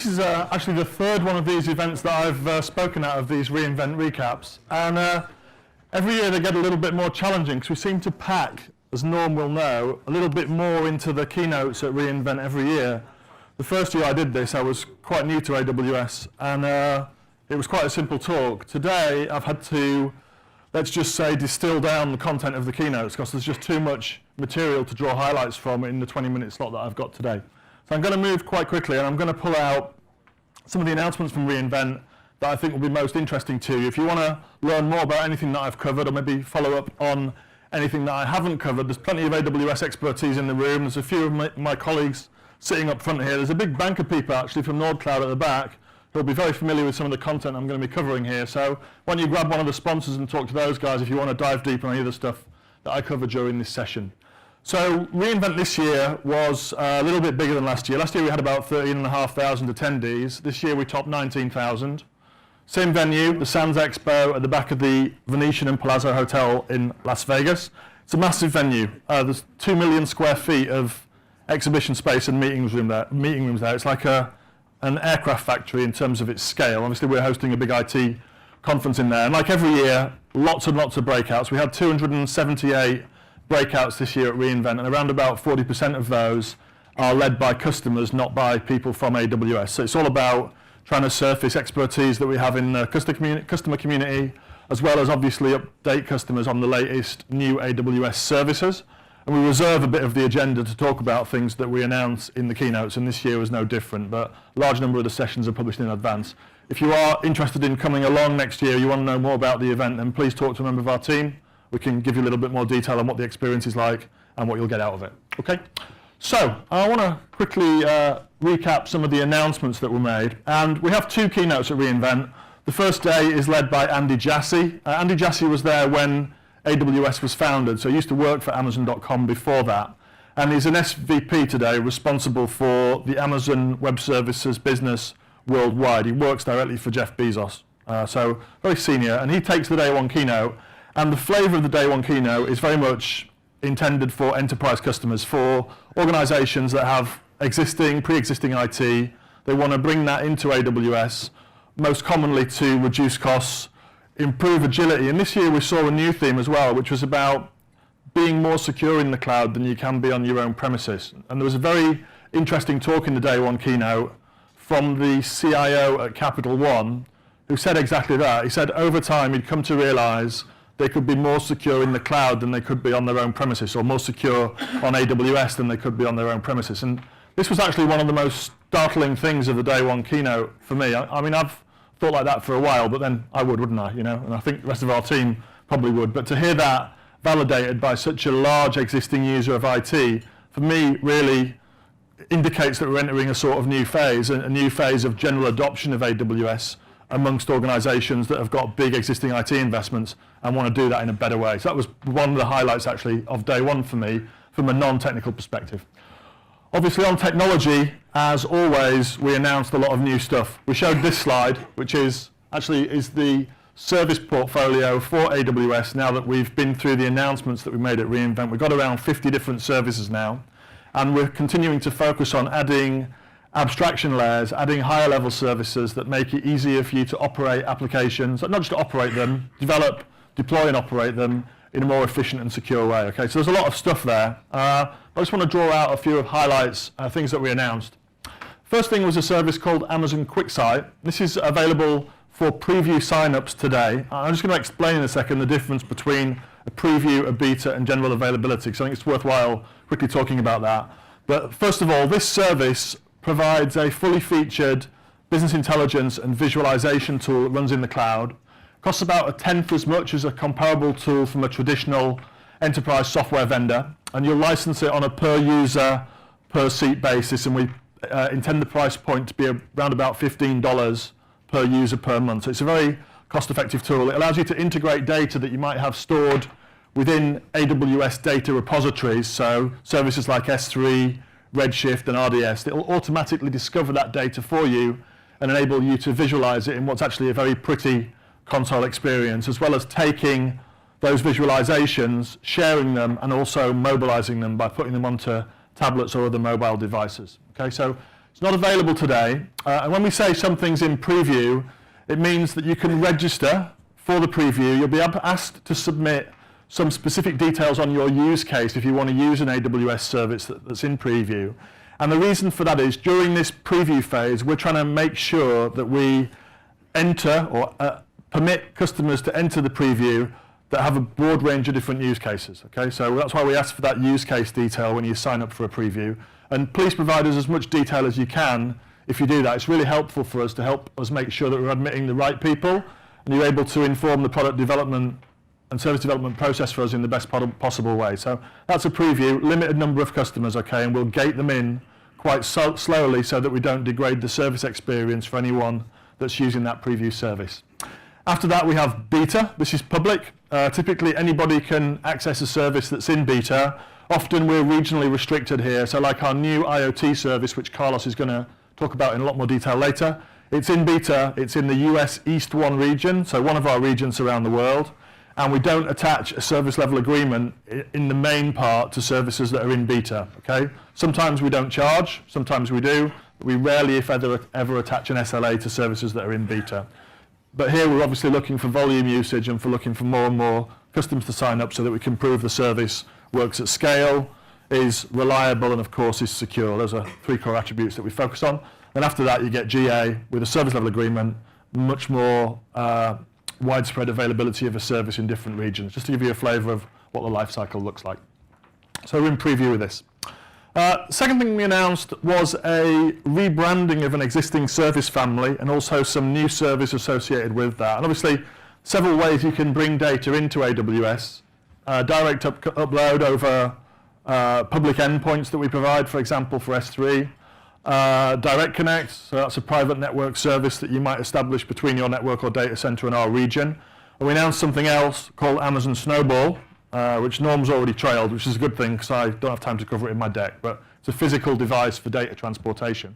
this is actually the third one of these events that I've spoken at of these reInvent recaps, and every year they get a little bit more challenging because we seem to pack, as Norm will know, a little bit more into the keynotes at reInvent every year. The first year I did this, I was quite new to AWS, and it was quite a simple talk. Today I've had to, let's just say, distill down the content of the keynotes because there's just too much material to draw highlights from in the 20-minute slot that I've got today. So I'm going to move quite quickly, and I'm going to pull out some of the announcements from reInvent that I think will be most interesting to you. If you want to learn more about anything that I've covered, or maybe follow up on anything that I haven't covered, there's plenty of AWS expertise in the room. There's a few of my colleagues sitting up front here. There's a big bank of people actually from NordCloud at the back who'll be very familiar with some of the content I'm going to be covering here. So why don't you grab one of the sponsors and talk to those guys if you want to dive deeper on any of the stuff that I cover during this session. So reInvent this year was a little bit bigger than last year. Last year we had about 13,500 attendees. This year we topped 19,000. Same venue, the Sands Expo at the back of the Venetian and Palazzo Hotel in Las Vegas. It's a massive venue. There's 2 million square feet of exhibition space and meeting rooms there. It's like an aircraft factory in terms of its scale. Obviously we're hosting a big IT conference in there. And like every year, lots and lots of breakouts. We had 278 breakouts this year at reInvent, and around about 40% of those are led by customers, not by people from AWS. So it's all about trying to surface expertise that we have in the customer community, as well as obviously update customers on the latest new AWS services. And we reserve a bit of the agenda to talk about things that we announce in the keynotes, and this year was no different, but a large number of the sessions are published in advance. If you are interested in coming along next year, you want to know more about the event, then please talk to a member of our team. We can give you a little bit more detail on what the experience is like and what you'll get out of it. Okay? So, I want to quickly recap some of the announcements that were made. And we have two keynotes at reInvent. The first day is led by Andy Jassy. Andy Jassy was there when AWS was founded, so he used to work for Amazon.com before that. And he's an SVP today responsible for the Amazon Web Services business worldwide. He works directly for Jeff Bezos, so very senior. And he takes the day one keynote. And the flavor of the day one keynote is very much intended for enterprise customers, for organizations that have pre-existing IT. They want to bring that into AWS, most commonly to reduce costs, improve agility. And this year we saw a new theme as well, which was about being more secure in the cloud than you can be on your own premises. And there was a very interesting talk in the day one keynote from the CIO at Capital One, who said exactly that. He said over time he'd come to realize they could be more secure in the cloud than they could be on their own premises, or more secure on AWS than they could be on their own premises. And this was actually one of the most startling things of the day one keynote for me. I mean, I've thought like that for a while, but then I would, wouldn't I? You know, and I think the rest of our team probably would. But to hear that validated by such a large existing user of IT, for me, really indicates that we're entering a sort of new phase, a new phase of general adoption of AWS amongst organizations that have got big existing IT investments and want to do that in a better way. So that was one of the highlights actually of day one for me from a non-technical perspective. Obviously on technology, as always, we announced a lot of new stuff. We showed this slide, which is the service portfolio for AWS now that we've been through the announcements that we made at reInvent. We've got around 50 different services now, and we're continuing to focus on adding abstraction layers, adding higher level services that make it easier for you to operate applications, not just to operate them, develop, deploy and operate them in a more efficient and secure way. Okay, so there's a lot of stuff there. I just want to draw out a few of highlights, things that we announced. First thing was a service called Amazon QuickSight. This is available for preview signups today. I'm just going to explain in a second the difference between a preview, a beta and general availability, because I think it's worthwhile quickly talking about that. But first of all, this service provides a fully featured business intelligence and visualization tool that runs in the cloud. Costs about 1/10 as much as a comparable tool from a traditional enterprise software vendor, and you'll license it on a per user, per seat basis, and we intend the price point to be around about $15 per user per month. So it's a very cost-effective tool. It allows you to integrate data that you might have stored within AWS data repositories, so services like S3, Redshift and RDS. It will automatically discover that data for you and enable you to visualize it in what's actually a very pretty console experience, as well as taking those visualizations, sharing them, and also mobilizing them by putting them onto tablets or other mobile devices. Okay, so It's not available today, and when we say something's in preview, it means that you can register for the preview. You'll be asked to submit some specific details on your use case if you want to use an AWS service that's in preview. And the reason for that is during this preview phase, we're trying to make sure that we enter or permit customers to enter the preview that have a broad range of different use cases. Okay, so that's why we ask for that use case detail when you sign up for a preview. And please provide us as much detail as you can if you do that. It's really helpful for us to help us make sure that we're admitting the right people and you're able to inform the product development and service development process for us in the best possible way. So that's a preview, limited number of customers, okay, and we'll gate them in quite slowly so that we don't degrade the service experience for anyone that's using that preview service. After that, we have beta. This is public. Typically, anybody can access a service that's in beta. Often, we're regionally restricted here. So like our new IoT service, which Carlos is going to talk about in a lot more detail later, it's in beta. It's in the US East 1 region, so one of our regions around the world. And we don't attach a service level agreement in the main part to services that are in beta, okay? Sometimes we don't charge, sometimes we do. We rarely, if ever attach an SLA to services that are in beta. But here we're obviously looking for volume usage and for looking for more and more customers to sign up so that we can prove the service works at scale, is reliable, and of course is secure. Those are 3 core attributes that we focus on. And after that you get GA with a service level agreement, much more widespread availability of a service in different regions, just to give you a flavour of what the life cycle looks like. So we're in preview with this. Second thing we announced was a rebranding of an existing service family and also some new service associated with that. And obviously, several ways you can bring data into AWS. Direct upload over public endpoints that we provide, for example, for S3. Direct Connect, so that's a private network service that you might establish between your network or data center and our region. And we announced something else called Amazon Snowball, which Norm's already trailed, which is a good thing because I don't have time to cover it in my deck, but it's a physical device for data transportation.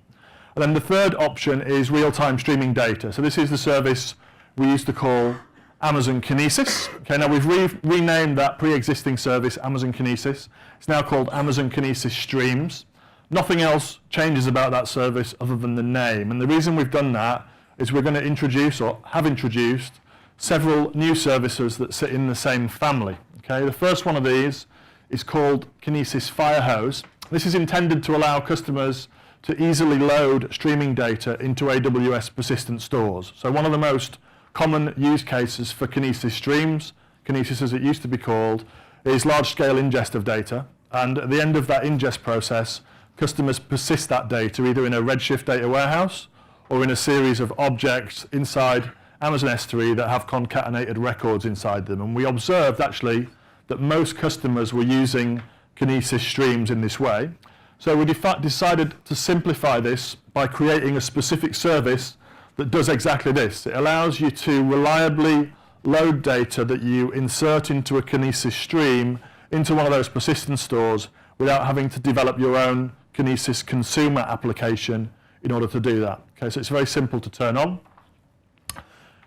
And then the third option is real-time streaming data. So this is the service we used to call Amazon Kinesis. Okay, now we've renamed that pre-existing service Amazon Kinesis. It's now called Amazon Kinesis Streams. Nothing else changes about that service other than the name. And the reason we've done that is we're going to introduce, or have introduced, several new services that sit in the same family. Okay, the first one of these is called Kinesis Firehose. This is intended to allow customers to easily load streaming data into AWS persistent stores. So one of the most common use cases for Kinesis Streams, Kinesis as it used to be called, is large-scale ingest of data. And at the end of that ingest process, customers persist that data either in a Redshift data warehouse or in a series of objects inside Amazon S3 that have concatenated records inside them. And we observed actually that most customers were using Kinesis Streams in this way. So we decided to simplify this by creating a specific service that does exactly this. It allows you to reliably load data that you insert into a Kinesis stream into one of those persistent stores without having to develop your own Kinesis consumer application in order to do that. Okay, so it's very simple to turn on.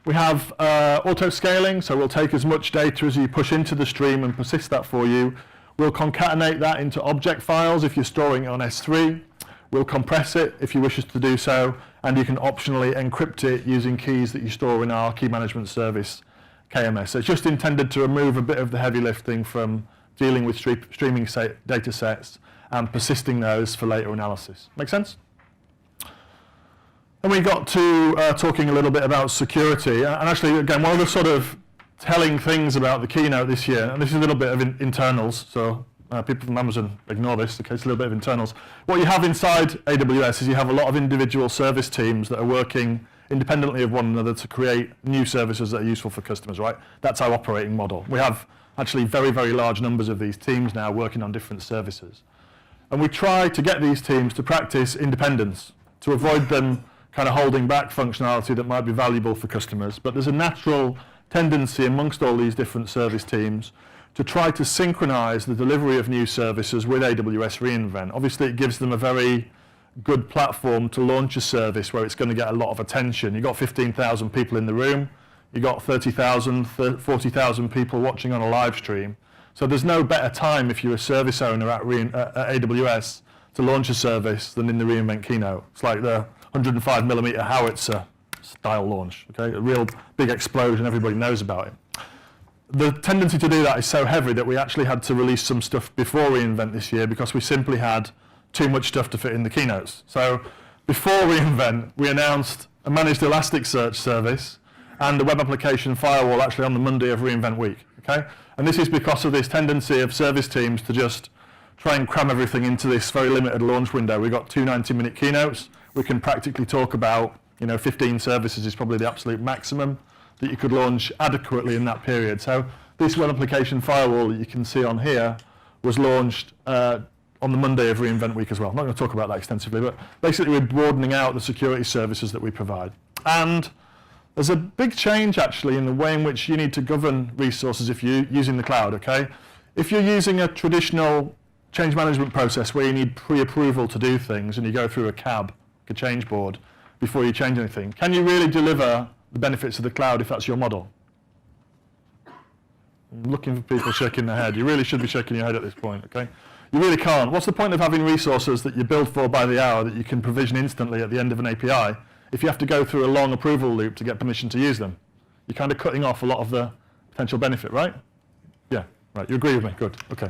We have auto scaling, so we'll take as much data as you push into the stream and persist that for you. We'll concatenate that into object files if you're storing it on S3. We'll compress it if you wish us to do so, and you can optionally encrypt it using keys that you store in our key management service, KMS. So it's just intended to remove a bit of the heavy lifting from dealing with streaming data sets and persisting those for later analysis. Make sense? And we got to talking a little bit about security. And actually, again, one of the sort of telling things about the keynote this year, and this is a little bit of internals, so people from Amazon ignore this, okay, it's a little bit of internals. What you have inside AWS is you have a lot of individual service teams that are working independently of one another to create new services that are useful for customers, right? That's our operating model. We have actually very, very large numbers of these teams now working on different services. And we try to get these teams to practice independence, to avoid them kind of holding back functionality that might be valuable for customers. But there's a natural tendency amongst all these different service teams to try to synchronize the delivery of new services with AWS reInvent. Obviously, it gives them a very good platform to launch a service where it's going to get a lot of attention. You've got 15,000 people in the room, you've got 30,000, 40,000 people watching on a live stream. So there's no better time if you're a service owner at AWS to launch a service than in the reInvent keynote. It's like the 105mm howitzer style launch, okay? A real big explosion, everybody knows about it. The tendency to do that is so heavy that we actually had to release some stuff before reInvent this year because we simply had too much stuff to fit in the keynotes. So before reInvent, we announced a managed Elasticsearch service and a web application firewall actually on the Monday of reInvent week, okay? And this is because of this tendency of service teams to just try and cram everything into this very limited launch window. We've got 2 90-minute keynotes. We can practically talk about, 15 services is probably the absolute maximum that you could launch adequately in that period. So this web application firewall that you can see on here was launched on the Monday of reInvent week as well. I'm not going to talk about that extensively, but basically we're broadening out the security services that we provide. And there's a big change actually in the way in which you need to govern resources if you're using the cloud, okay? If you're using a traditional change management process where you need pre-approval to do things and you go through a CAB, a change board, before you change anything, can you really deliver the benefits of the cloud if that's your model? I'm looking for people shaking their head. You really should be shaking your head at this point, okay? You really can't. What's the point of having resources that you build for by the hour that you can provision instantly at the end of an API if you have to go through a long approval loop to get permission to use them? You're kind of cutting off a lot of the potential benefit, right? Yeah, right, you agree with me, good, okay.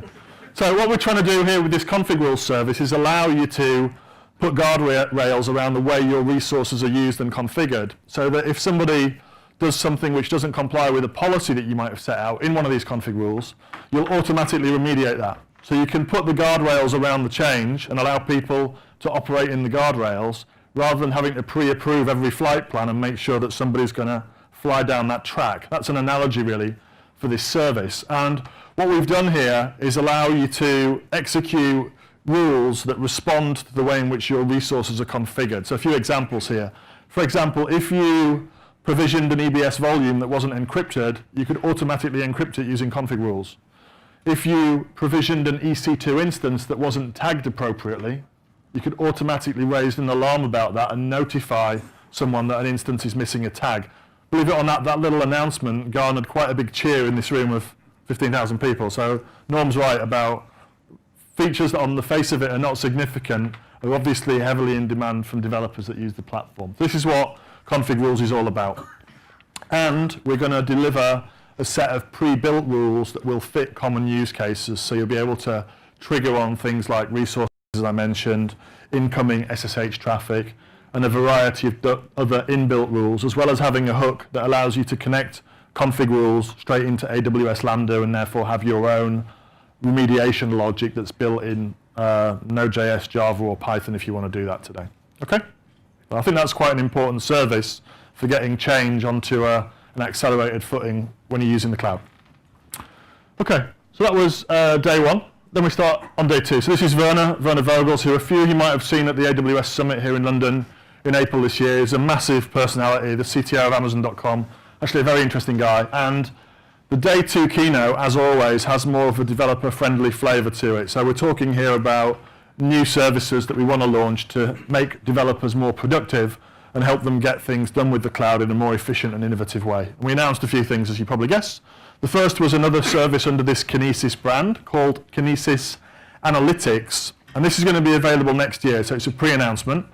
So what we're trying to do here with this config rules service is allow you to put guardrails around the way your resources are used and configured, so that if somebody does something which doesn't comply with a policy that you might have set out in one of these config rules, you'll automatically remediate that. So you can put the guardrails around the change and allow people to operate in the guardrails rather than having to pre-approve every flight plan and make sure that somebody's going to fly down that track. That's an analogy really for this service. And what we've done here is allow you to execute rules that respond to the way in which your resources are configured. So a few examples here. For example, if you provisioned an EBS volume that wasn't encrypted, you could automatically encrypt it using config rules. If you provisioned an EC2 instance that wasn't tagged appropriately, you could automatically raise an alarm about that and notify someone that an instance is missing a tag. Believe it or not, that little announcement garnered quite a big cheer in this room of 15,000 people. So Norm's right about features that on the face of it are not significant are obviously heavily in demand from developers that use the platform. This is what config rules is all about. And we're going to deliver a set of pre-built rules that will fit common use cases, so you'll be able to trigger on things like resources, as I mentioned, incoming SSH traffic, and a variety of other inbuilt rules, as well as having a hook that allows you to connect config rules straight into AWS Lambda and therefore have your own remediation logic that's built in Node.js, Java, or Python if you want to do that today. Okay? Well, I think that's quite an important service for getting change onto an accelerated footing when you're using the cloud. Okay, so that was day one. Then we start on day two. So this is Werner Vogels, who a few of you might have seen at the AWS Summit here in London in April this year. He's a massive personality, the CTO of Amazon.com, actually a very interesting guy. And the day two keynote, as always, has more of a developer-friendly flavor to it. So we're talking here about new services that we want to launch to make developers more productive and help them get things done with the cloud in a more efficient and innovative way. And we announced a few things, as you probably guess. The first was another service under this Kinesis brand called Kinesis Analytics, and this is going to be available next year, so it's a pre-announcement.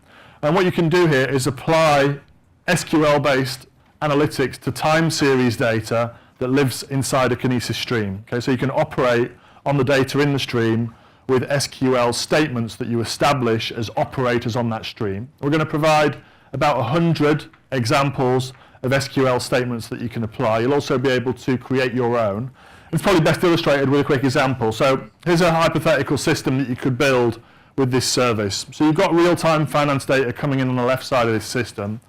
And what you can do here is apply SQL-based analytics to time series data that lives inside a Kinesis stream. Okay, so you can operate on the data in the stream with SQL statements that you establish as operators on that stream. We're going to provide about 100 examples of SQL statements that you can apply. You'll also be able to create your own. It's probably best illustrated with a quick example. So here's a hypothetical system that you could build with this service. So you've got real-time finance data coming in on the left side of this system.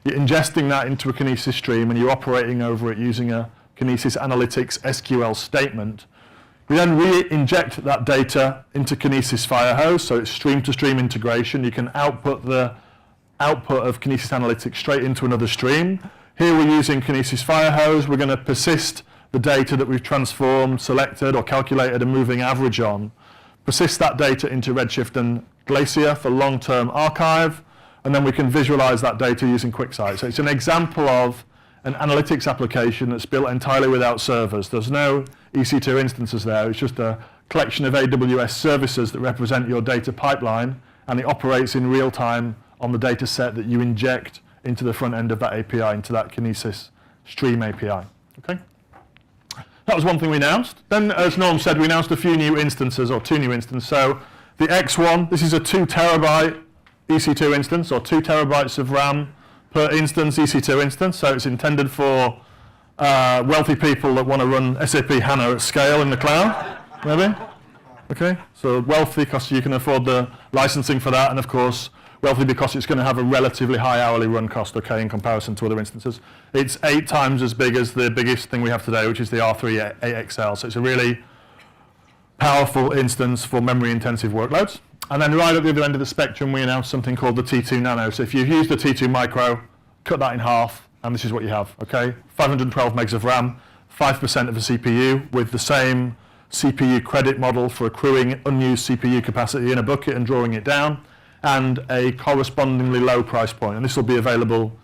You're ingesting that into a Kinesis stream and you're operating over it using a Kinesis Analytics SQL statement. We then re-inject that data into Kinesis Firehose, so it's stream-to-stream integration. You can output the output of Kinesis Analytics straight into another stream. Here we're using Kinesis Firehose. We're going to persist the data that we've transformed, selected, or calculated a moving average on, persist that data into Redshift and Glacier for long-term archive, and then we can visualize that data using QuickSight. So it's an example of an analytics application that's built entirely without servers. There's no EC2 instances there. It's just a collection of AWS services that represent your data pipeline, and it operates in real time on the data set that you inject into the front end of that API, into that Kinesis Stream API. Okay? That was one thing we announced. Then, as Norm said, we announced a few new instances, or 2 new instances. So the X1, this is a 2 terabyte EC2 instance, or 2 terabytes of RAM per instance, EC2 instance. So it's intended for wealthy people that want to run SAP HANA at scale in the cloud, maybe? Okay, so wealthy because you can afford the licensing for that, and of course, wealthy because it's going to have a relatively high hourly run cost, okay, in comparison to other instances. It's 8 times as big as the biggest thing we have today, which is the R3 8XL. So it's a really powerful instance for memory-intensive workloads. And then right at the other end of the spectrum, we announced something called the T2 Nano. So if you've used the T2 Micro, cut that in half, and this is what you have, okay? 512 megs of RAM, 5% of the CPU, with the same CPU credit model for accruing unused CPU capacity in a bucket and drawing it down, and a correspondingly low price point. And this will be available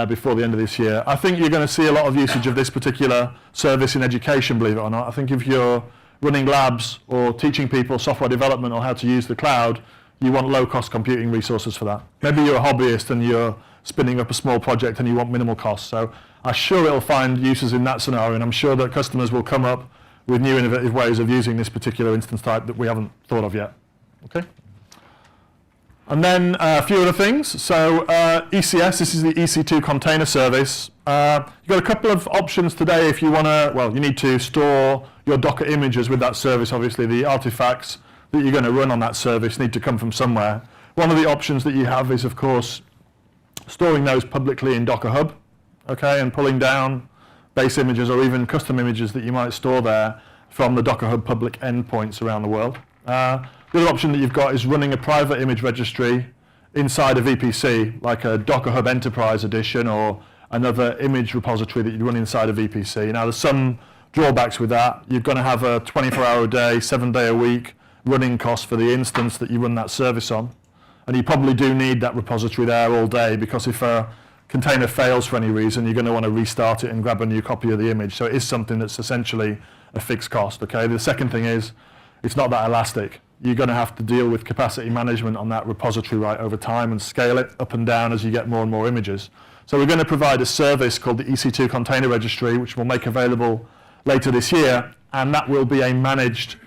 before the end of this year. I think you're going to see a lot of usage of this particular service in education, believe it or not. I think if you're running labs or teaching people software development or how to use the cloud, you want low-cost computing resources for that. Maybe you're a hobbyist and you're spinning up a small project and you want minimal costs. So I'm sure it'll find uses in that scenario, and I'm sure that customers will come up with new innovative ways of using this particular instance type that we haven't thought of yet. Okay. And then a few other things. So ECS, this is the EC2 Container Service. You've got a couple of options today if you want to, well, you need to store your Docker images with that service. Obviously, the artifacts that you're going to run on that service need to come from somewhere. One of the options that you have is, of course, storing those publicly in Docker Hub, okay, and pulling down base images or even custom images that you might store there from the Docker Hub public endpoints around the world. The other option that you've got is running a private image registry inside a VPC, like a Docker Hub Enterprise Edition or another image repository that you run inside a VPC. Now, there's some drawbacks with that. You're going to have a 24-hour-a-day, 7-day-a-week running cost for the instance that you run that service on. And you probably do need that repository there all day, because if a container fails for any reason, you're going to want to restart it and grab a new copy of the image. So it is something that's essentially a fixed cost. Okay. The second thing is, it's not that elastic. You're going to have to deal with capacity management on that repository right over time and scale it up and down as you get more and more images. So we're going to provide a service called the EC2 Container Registry, which we'll make available later this year, and that will be a managed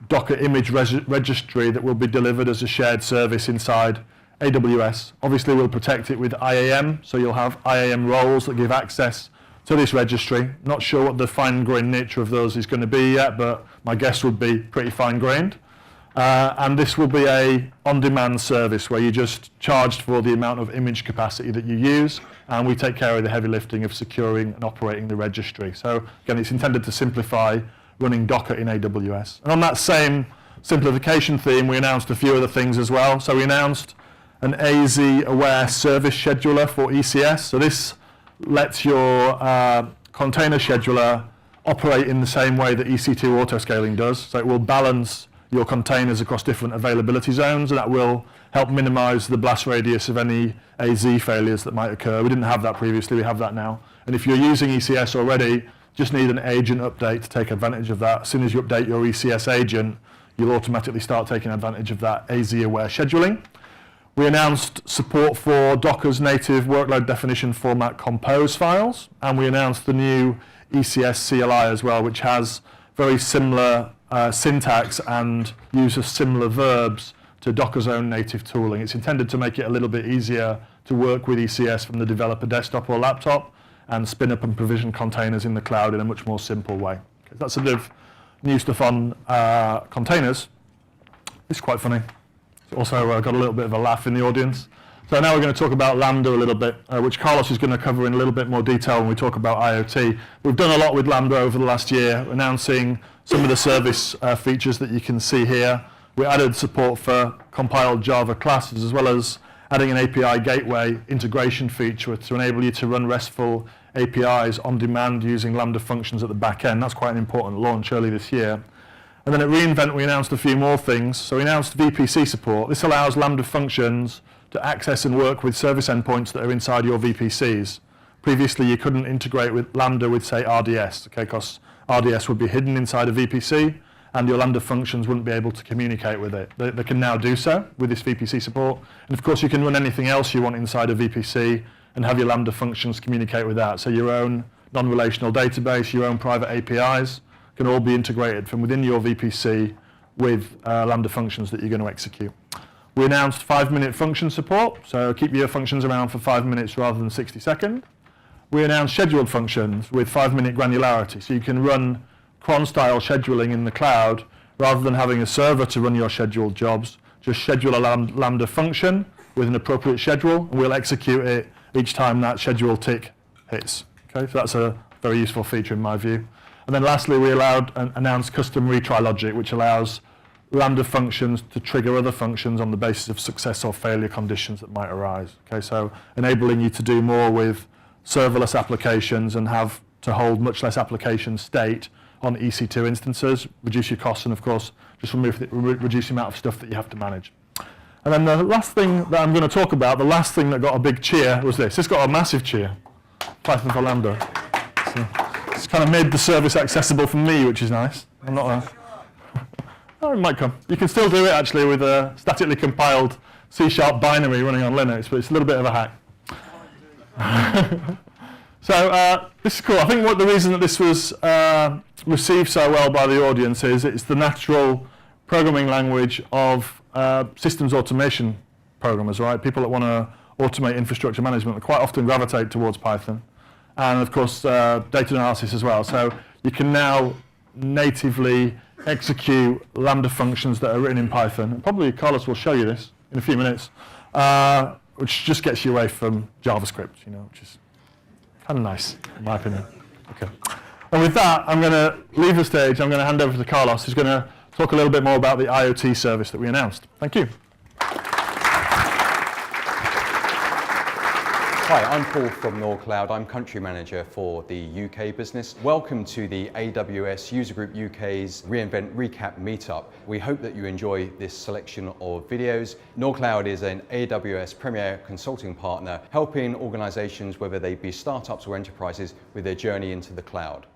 Docker image registry that will be delivered as a shared service inside AWS. Obviously, we'll protect it with IAM, so you'll have IAM roles that give access to this registry. Not sure what the fine-grained nature of those is going to be yet, but my guess would be pretty fine-grained. And this will be a on-demand service where you're just charged for the amount of image capacity that you use, and we take care of the heavy lifting of securing and operating the registry. So again, it's intended to simplify running Docker in AWS. And on that same simplification theme, we announced a few other things as well. So we announced an AZAware service scheduler for ECS. So this lets your container scheduler operate in the same way that EC2 autoscaling does. So it will balance your containers across different availability zones, and that will help minimize the blast radius of any AZ failures that might occur. We didn't have that previously, we have that now. And if you're using ECS already, just need an agent update to take advantage of that. As soon as you update your ECS agent, you'll automatically start taking advantage of that AZAware scheduling. We announced support for Docker's native workload definition format compose files, and we announced the new ECS CLI as well, which has very similar syntax and use of similar verbs to Docker's own native tooling. It's intended to make it a little bit easier to work with ECS from the developer desktop or laptop and spin up and provision containers in the cloud in a much more simple way. Okay, that's a bit of new stuff on containers. It's quite funny. It's also got a little bit of a laugh in the audience. So now we're going to talk about Lambda a little bit, which Carlos is going to cover in a little bit more detail when we talk about IoT. We've done a lot with Lambda over the last year, announcing some of the service features that you can see here. We added support for compiled Java classes, as well as adding an API gateway integration feature to enable you to run RESTful APIs on demand using Lambda functions at the back end. That's quite an important launch early this year. And then at reInvent, we announced a few more things. So we announced VPC support. This allows Lambda functions to access and work with service endpoints that are inside your VPCs. Previously, you couldn't integrate with Lambda with, say, RDS, okay, because RDS would be hidden inside a VPC, and your Lambda functions wouldn't be able to communicate with it. They can now do so with this VPC support. And of course, you can run anything else you want inside a VPC and have your Lambda functions communicate with that. So your own non-relational database, your own private APIs can all be integrated from within your VPC with Lambda functions that you're going to execute. We announced 5-minute function support, so keep your functions around for 5 minutes rather than 60 seconds. We announced scheduled functions with 5-minute granularity, so you can run cron-style scheduling in the cloud rather than having a server to run your scheduled jobs. Just schedule a Lambda function with an appropriate schedule, and we'll execute it each time that schedule tick hits. Okay, so that's a very useful feature in my view. And then lastly, we announced custom retry logic, which allows Lambda functions to trigger other functions on the basis of success or failure conditions that might arise. Okay, so enabling you to do more with serverless applications and have to hold much less application state on EC2 instances, reduce your costs, and of course, just reduce the amount of stuff that you have to manage. And then the last thing that I'm going to talk about, the last thing that got a big cheer was this. This got a massive cheer, Python for Lambda. So it's kind of made the service accessible for me, which is nice. I'm not oh, it might come. You can still do it actually with a statically compiled C# binary running on Linux, but it's a little bit of a hack. So this is cool. I think the reason that this was received so well by the audience is it's the natural programming language of systems automation programmers, right? People that want to automate infrastructure management quite often gravitate towards Python. And of course, data analysis as well. So you can now natively execute Lambda functions that are written in Python. And probably Carlos will show you this in a few minutes, which just gets you away from JavaScript, which is kind of nice, in my opinion. Okay. And with that, I'm going to leave the stage. I'm going to hand over to Carlos, who's going to talk a little bit more about the IoT service that we announced. Thank you. Hi, I'm Paul from NorCloud. I'm Country Manager for the UK business. Welcome to the AWS User Group UK's reInvent Recap Meetup. We hope that you enjoy this selection of videos. NorCloud is an AWS Premier Consulting Partner, helping organizations, whether they be startups or enterprises, with their journey into the cloud.